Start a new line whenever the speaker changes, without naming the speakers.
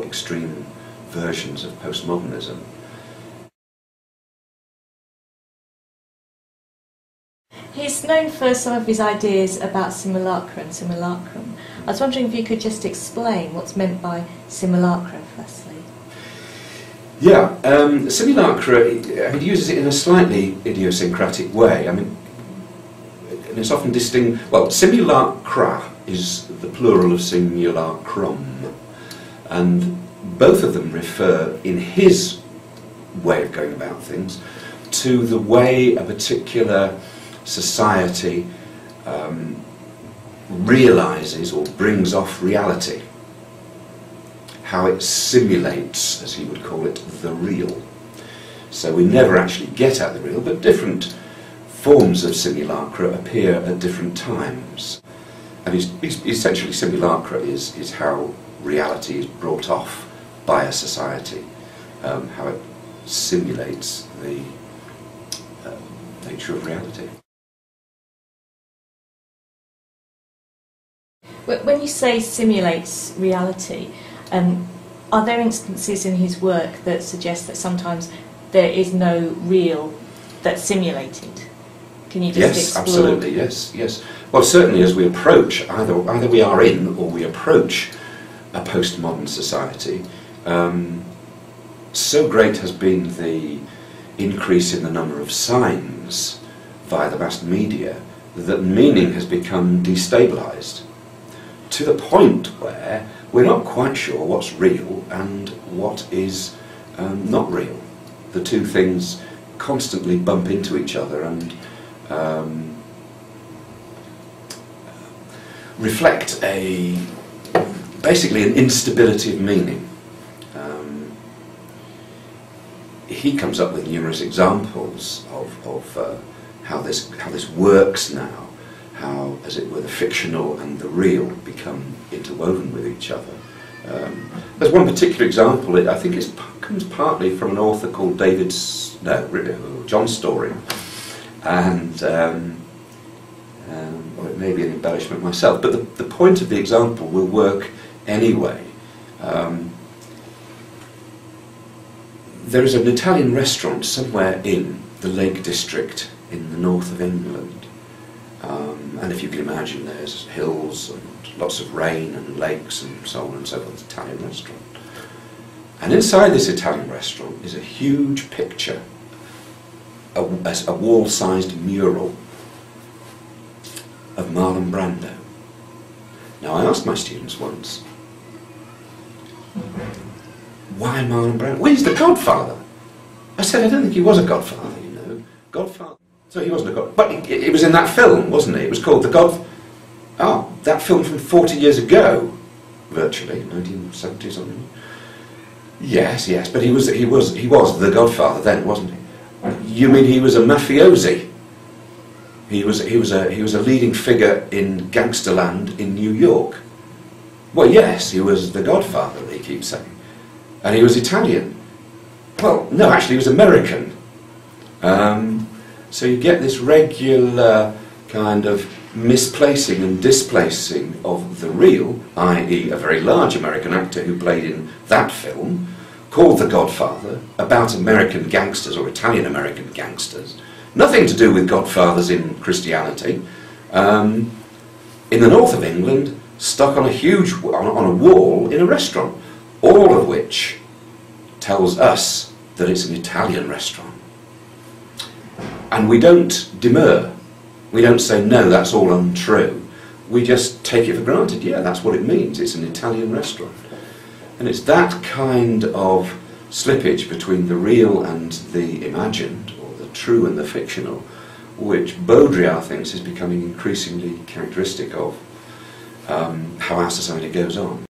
extreme versions of postmodernism.
He's known for some of his ideas about simulacra and simulacrum. I was wondering if you could just explain what's meant by simulacra, firstly.
Yeah, simulacra, he uses it in a slightly idiosyncratic way. I mean, and it's often distinct. Well, simulacra is the plural of simulacrum, and both of them refer, in his way of going about things, to the way a particular society realises or brings off reality, how it simulates, as he would call it, the real. So we never actually get at the real, but different forms of simulacra appear at different times. And essentially simulacra is how reality is brought off by a society, how it simulates the nature of reality.
When you say simulates reality, are there instances in his work that suggest that sometimes there is no real that's simulated? Can you just explore?
Absolutely, yes. Well, certainly as we approach, either we are in or we approach a postmodern society, so great has been the increase in the number of signs via the mass media that meaning has become destabilised, to the point where we're not quite sure what's real and what is not real. The two things constantly bump into each other and reflect basically an instability of meaning. He comes up with numerous examples of how this works now, how, as it were, the fictional and the real become interwoven with each other. There's one particular example. I think it comes partly from an author called John Story, and well, it may be an embellishment myself, but the point of the example will work anyway. There is an Italian restaurant somewhere in the Lake District in the north of England. And if you can imagine, there's hills and lots of rain and lakes and so on and so forth. It's an Italian restaurant. And inside this Italian restaurant is a huge picture, a wall-sized mural of Marlon Brando. Now, I asked my students once, why Marlon Brando? Well, he's the Godfather. I said, I don't think he was a Godfather, you know. Godfather. So he wasn't a God, but it was in that film, wasn't it? It was called The God. Oh, that film from 40 years ago, virtually, 1970 something. Yes, but he was the Godfather then, wasn't he? You mean he was a mafiosi? He was a leading figure in gangsterland in New York. Well, yes, he was the Godfather, they keep saying, and he was Italian. Well, no, actually, he was American. So you get this regular kind of misplacing and displacing of the real, i.e. a very large American actor who played in that film, called The Godfather, about American gangsters or Italian-American gangsters. Nothing to do with Godfathers in Christianity. In the north of England, stuck on a wall in a restaurant, all of which tells us that it's an Italian restaurant. And we don't demur. We don't say, no, that's all untrue. We just take it for granted. Yeah, that's what it means. It's an Italian restaurant. And it's that kind of slippage between the real and the imagined, or the true and the fictional, which Baudrillard thinks is becoming increasingly characteristic of how our society goes on.